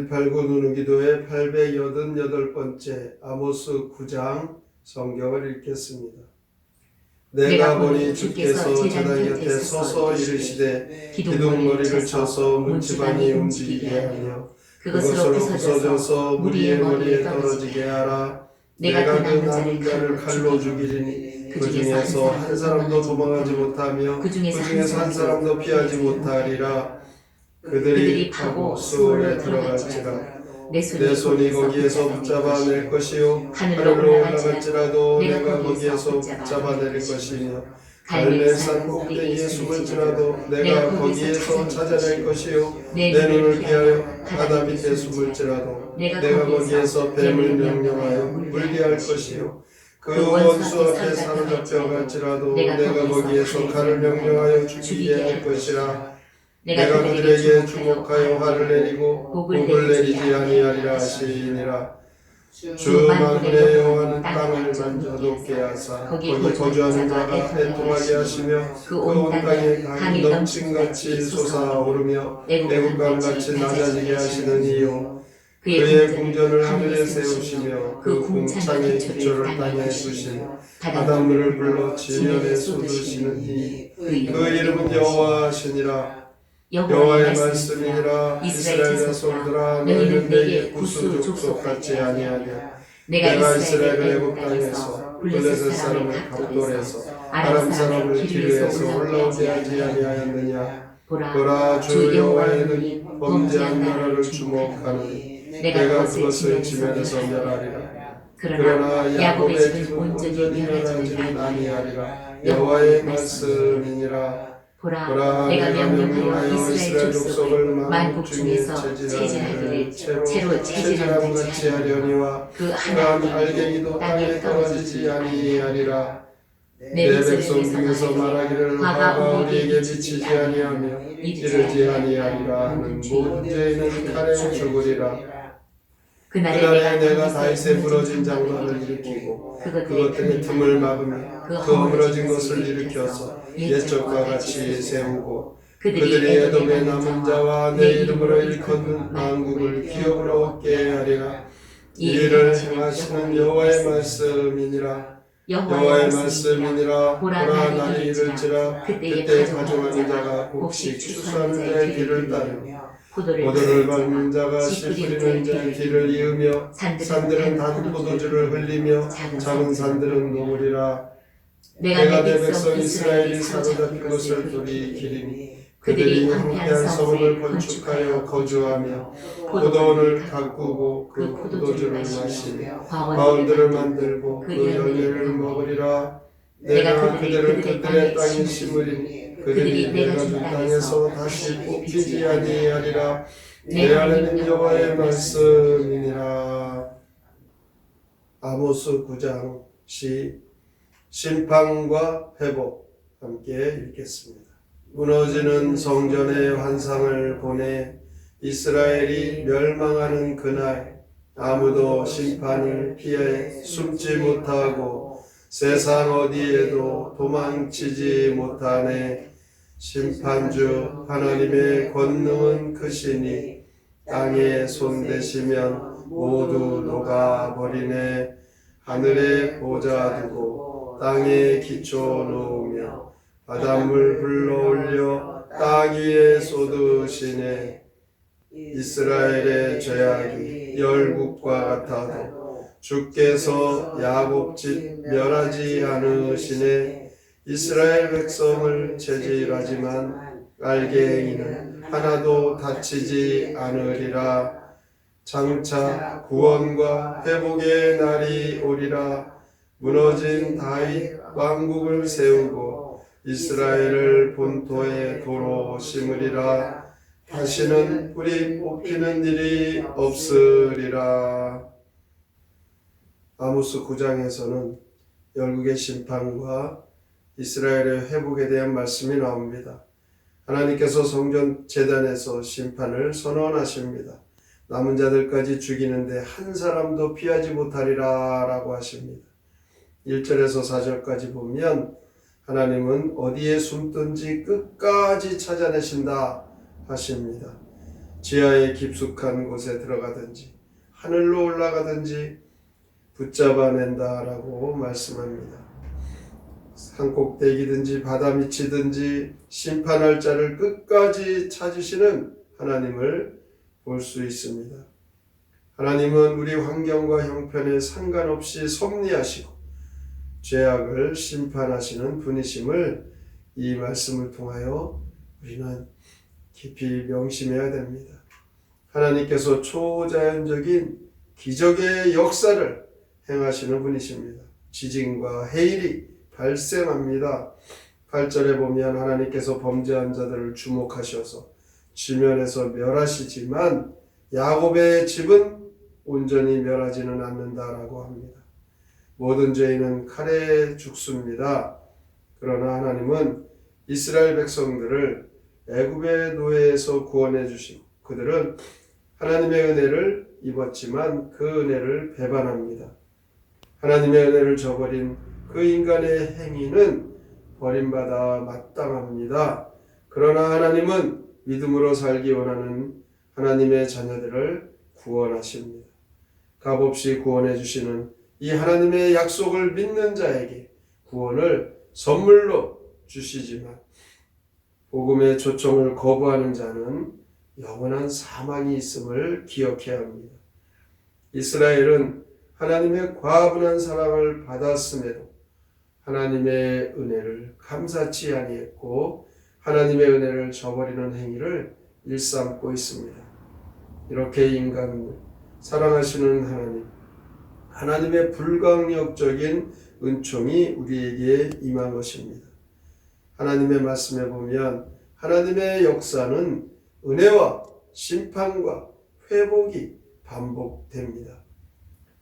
189 누누기도의 888번째 아모스 9장 성경을 읽겠습니다. 내가 보니 주께서 제단 곁에 서서 이르시되 기둥머리를 쳐서 문지방이 움직이게 하며 그것으로 부서져서 무리의 머리에 떨어지게 하라. 내가 그 남은 자를 칼로 죽이리니 그 중에서 한 사람도 도망하지 못하며 그 중에서 한 사람도 피하지 못하리라. 그들이 파고 수월에 들어갈지라. 내 손이 거기에서 붙잡아낼 것이요 하늘로 올라갈지라도 내가 거기에서 붙잡아낼 것이며 갈멜산 꼭대기에 숨을지라도 내가 거기에서 찾아낼 것이요 내 눈을 피하여 바다 밑에 숨을지라도 내가 거기에서 뱀을 명령하여 물게 할 것이요 그 원수 앞에 사로잡혀 갈지라도 내가 거기에서 칼을 명령하여 죽이게 할 것이라. 내가 그들에게 주목하여 화를 내리고 복을 내리지 아니하리라 하시니라. 주 만군의 여호와는 땅을 만져 높게 하사 거기 거주하는 자가 애통하게 하시며 그 온 땅에 강이 넘침같이 솟아오르며 애국강같이 낮아지게 하시는 이요 그의 궁전을 하늘에 세우시며 그 궁창의 기초를 땅에 두시며 바닷물을 불러 지면에 쏟으시는 이 그 이름은 여호와시니라. 여호와의 말씀이니라. 이스라엘 자손들아 너희는 내게 구수 족속 같지 아니하냐. 내가 이스라엘을 애굽 땅에서 블레셋 사람을 갑돌에서 아람 사람을 기르에서 올라오게 하지 아니하였느냐. 보라 주 여호와의 눈이 범죄한 나라를 주목하느니 내가 그것을 지면에서 멸하리라. 그러나 야곱의 집은 온전히 멸하지는 아니하리라. 여호와의 말씀이니라. 보라 내가 명령하여 이스라엘 족속을 만국 중에서 체질하기를 채로 체질한 같이 하려니와 그 한 알갱이도 땅에 떨어지지 아니하리라. 내 백성 중에서 말하기를 화가 우리에게 미치지 아니하며 이르지 아니하리라 하는 모든 죄인은 칼에 죽으리라. 그날에 내가 다윗의 부러진 장막을 일으키고 그것들의 틈을 막으며 그 허물어진 것을 일으켜서 옛적과 같이 세우고 그들이 에돔의 남은 자와 내 이름으로 일컫는 만국을 기업으로 얻게 하리라. 이 일을 행하시는 여호와의 말씀이니라. 여호와의 말씀이니라. 보라 날이 이를지라. 그때 가져가는 자가 곡식 추수하는 자의 길을 따르며 포도를 밟는 자가 씨 뿌리는 자의 길을 이으며 산들은 단 포도주를 흘리며 작은 산들은 녹으리라. 내가 내 백성 이스라엘이 사로잡힌 것을 돌이키리니 그들이 황폐한 성을 건축하여 거주하며 포도원을 가꾸고 그 포도주를 마시며 과원들을 만들고 그 열매를 먹으리라. 내가 그들을 그들의 땅에 심으리니 그들이 내가 준 땅에서 다시 뽑히지 아니하리라. 내 안에는 여호와의 말씀이니라. 아모스 9장 심판과 회복 함께 읽겠습니다. 무너지는 성전의 환상을 보내 이스라엘이 멸망하는 그날 아무도 심판을 피해 숨지 못하고 세상 어디에도 도망치지 못하네. 심판주 하나님의 권능은 크시니 땅에 손대시면 모두 녹아버리네. 하늘에 보좌 두고 땅에 기초 놓으며 바닷물 불러올려 땅 위에 쏟으시네. 이스라엘의 죄악이 열국과 같아도 주께서 야곱 집 멸하지 않으시네. 이스라엘 백성을 체질하지만 알갱이는 하나도 다치지 않으리라. 장차 구원과 회복의 날이 오리라. 무너진 다윗 왕국을 세우고 이스라엘을 본토에 도로 심으리라. 다시는 뿌리 뽑히는 일이 없으리라. 아모스 9장에서는 열국의 심판과 이스라엘의 회복에 대한 말씀이 나옵니다. 하나님께서 성전 제단에서 심판을 선언하십니다. 남은 자들까지 죽이는데 한 사람도 피하지 못하리라 라고 하십니다. 1절에서 4절까지 보면 하나님은 어디에 숨든지 끝까지 찾아내신다 하십니다. 지하의 깊숙한 곳에 들어가든지 하늘로 올라가든지 붙잡아낸다라고 말씀합니다. 산꼭대기든지 바다 밑이든지 심판할 자를 끝까지 찾으시는 하나님을 볼 수 있습니다. 하나님은 우리 환경과 형편에 상관없이 섭리하시고 죄악을 심판하시는 분이심을 이 말씀을 통하여 우리는 깊이 명심해야 됩니다. 하나님께서 초자연적인 기적의 역사를 행하시는 분이십니다. 지진과 해일이 발생합니다. 8절에 보면 하나님께서 범죄한 자들을 주목하셔서 지면에서 멸하시지만 야곱의 집은 온전히 멸하지는 않는다라고 합니다. 모든 죄인은 칼에 죽습니다. 그러나 하나님은 이스라엘 백성들을 애굽의 노예에서 구원해 주시고 그들은 하나님의 은혜를 입었지만 그 은혜를 배반합니다. 하나님의 은혜를 저버린 그 인간의 행위는 버림받아 마땅합니다. 그러나 하나님은 믿음으로 살기 원하는 하나님의 자녀들을 구원하십니다. 값없이 구원해 주시는 이 하나님의 약속을 믿는 자에게 구원을 선물로 주시지만 복음의 초청을 거부하는 자는 영원한 사망이 있음을 기억해야 합니다. 이스라엘은 하나님의 과분한 사랑을 받았음에도 하나님의 은혜를 감사치 아니했고 하나님의 은혜를 저버리는 행위를 일삼고 있습니다. 이렇게 인간을 사랑하시는 하나님의 불강력적인 은총이 우리에게 임한 것입니다. 하나님의 말씀에 보면 하나님의 역사는 은혜와 심판과 회복이 반복됩니다.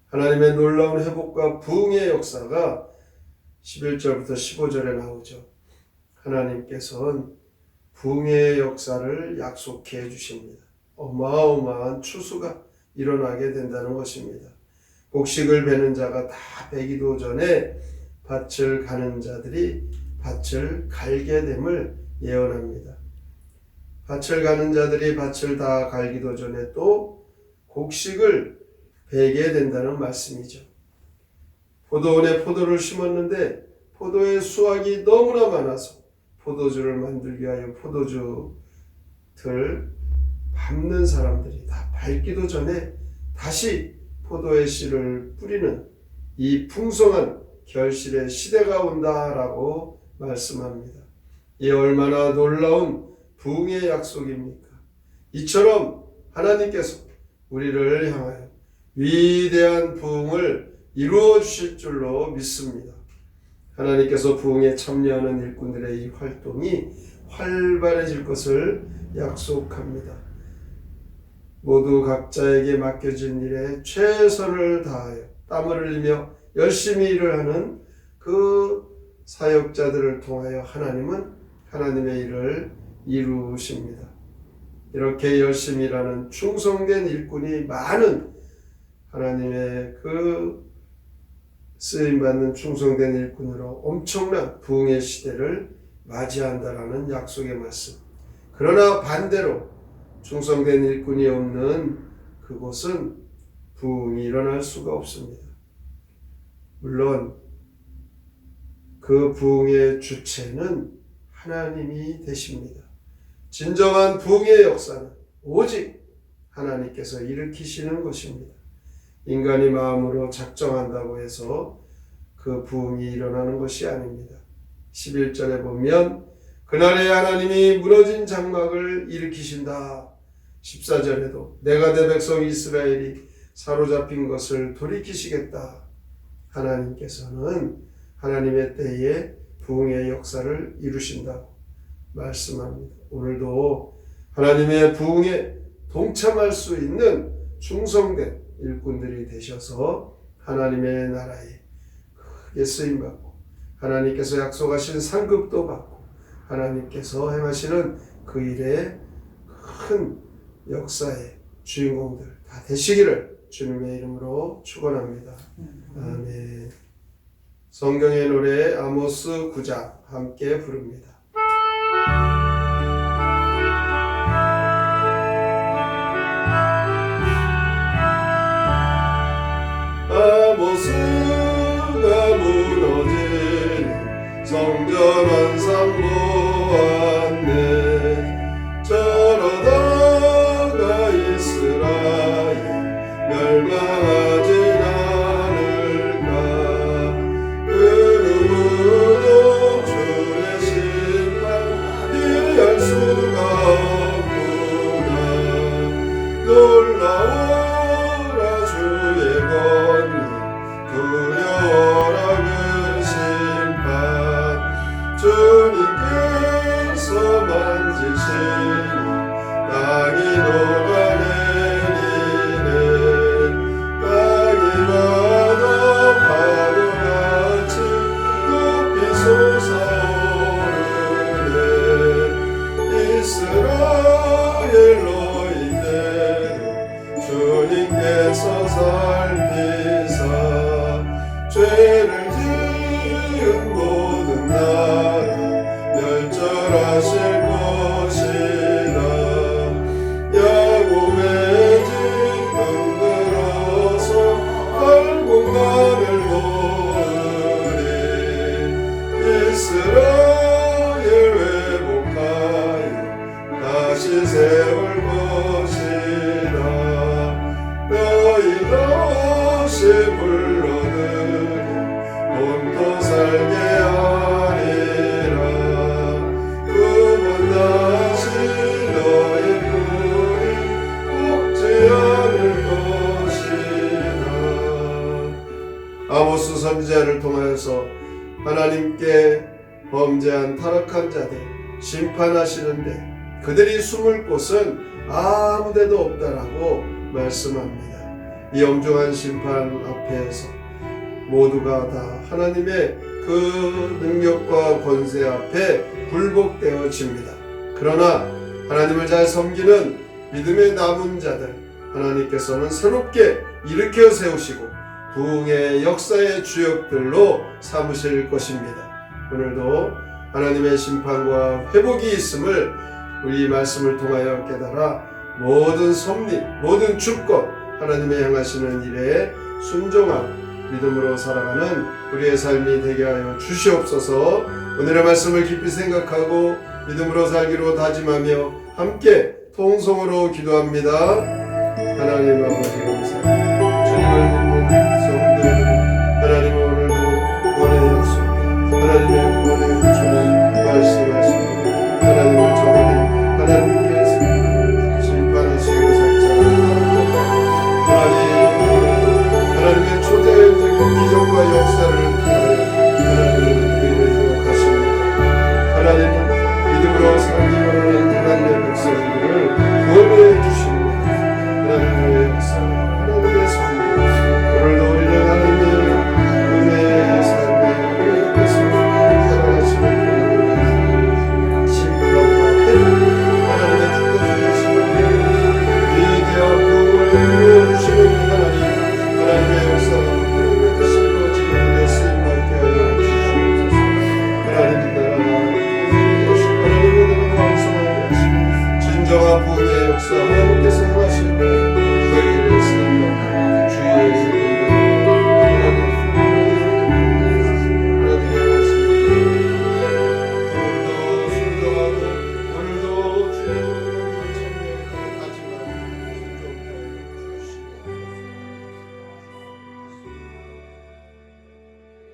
하나님의 놀라운 회복과 부흥의 역사가 11절부터 15절에 나오죠. 하나님께서는 부흥의 역사를 약속해 주십니다. 어마어마한 추수가 일어나게 된다는 것입니다. 곡식을 베는 자가 다 베기도 전에 밭을 가는 자들이 밭을 갈게 됨을 예언합니다. 밭을 가는 자들이 밭을 다 갈기도 전에 또 곡식을 베게 된다는 말씀이죠. 포도원에 포도를 심었는데 포도의 수확이 너무나 많아서 포도주를 만들기 위하여 포도주를 밟는 사람들이 다 밟기도 전에 다시 포도의 씨를 뿌리는 이 풍성한 결실의 시대가 온다라고 말씀합니다. 이 얼마나 놀라운 부흥의 약속입니까? 이처럼 하나님께서 우리를 향하여 위대한 부흥을 이루어 주실 줄로 믿습니다. 하나님께서 부흥에 참여하는 일꾼들의 이 활동이 활발해질 것을 약속합니다. 모두 각자에게 맡겨진 일에 최선을 다하여 땀을 흘리며 열심히 일을 하는 그 사역자들을 통하여 하나님은 하나님의 일을 이루십니다. 이렇게 열심히 일하는 충성된 일꾼이 많은 하나님의 그 쓰임받는 충성된 일꾼으로 엄청난 부흥의 시대를 맞이한다라는 약속의 말씀. 그러나 반대로 충성된 일꾼이 없는 그곳은 부흥이 일어날 수가 없습니다. 물론 그 부흥의 주체는 하나님이 되십니다. 진정한 부흥의 역사는 오직 하나님께서 일으키시는 것입니다. 인간이 마음으로 작정한다고 해서 그 부흥이 일어나는 것이 아닙니다. 11절에 보면 그날에 하나님이 무너진 장막을 일으키신다. 14절에도 내가 내 백성 이스라엘이 사로잡힌 것을 돌이키시겠다. 하나님께서는 하나님의 때에 부흥의 역사를 이루신다고 말씀합니다. 오늘도 하나님의 부흥에 동참할 수 있는 충성된 일꾼들이 되셔서 하나님의 나라에 크게 쓰임받고 하나님께서 약속하신 상급도 받고 하나님께서 행하시는 그 일의 큰 역사의 주인공들 다 되시기를 주님의 이름으로 축원합니다. 아멘. 성경의 노래 아모스 9장 함께 부릅니다. 선한 상 보았네. 저러다가 이스라엘 멸망하진 않을까. 그 누구도 주의 심판 피할 수가 없구나. 놀라워라 주의 권능, 두려워라 그 심판. 주님께서 만지시니 땅이 녹아내리네. 땅이 바다 파도같이 높이 솟아오르네. 이스라엘 너희들 주님께서 살피사 죄를 지은 모든 나라 멸절하실 것이다. 야곱의 집 흔들어서 알곡만을 모으리. 이스라엘 회복하여 다시 세울 것이다. 너희 다시 불러들이 온도 살게 하리라. 그분 다시 너희 뿌리 꺾지 않을 것이다. 아모스 선지자를 통하여서 하나님께 범죄한 타락한 자들 심판하시는데 그들이 숨을 곳은 아무 데도 없다라고 말씀합니다. 이 엄중한 심판 앞에서 모두가 다 하나님의 그 능력과 권세 앞에 굴복되어집니다. 그러나 하나님을 잘 섬기는 믿음의 남은 자들 하나님께서는 새롭게 일으켜 세우시고 부흥의 역사의 주역들로 삼으실 것입니다. 오늘도 하나님의 심판과 회복이 있음을 우리 말씀을 통하여 깨달아 모든 섭리, 모든 주권 하나님의 향하시는 일에 순종하고 믿음으로 살아가는 우리의 삶이 되게 하여 주시옵소서. 오늘의 말씀을 깊이 생각하고 믿음으로 살기로 다짐하며 함께 통성으로 기도합니다. 하나님 아버지 감사합니다. 주님을 믿는 성도들 하나님 오늘도 구원의 약속 하나님의 구원의 주는 말씀하시고 하나님을 저버린 하나님께서 심판하시고 살짝 하나님의 초대적인 기적과 역사를 통하여 하나님은 우리를 유혹하십니다. 하나님은 믿음으로 살기 원하는 하나님의 백성들을 구원해 주십니다. 하나님의 역사, 하나님의 선물, 오늘도 우리는 하나님의 은혜의 삶에 하나님께서 살아가시는 심판과 회복, 하나님의 축복주시는 위대한 부흥을 이루어주시는 하나님, 하나님의 역사가 하나님의 뜻이 이루어지는 내 쓰임받게 하여 주시옵소서. 하나님 나라 하나님의 나라 왕성하게 하시고 진정한 부흥의 역사 하나님께서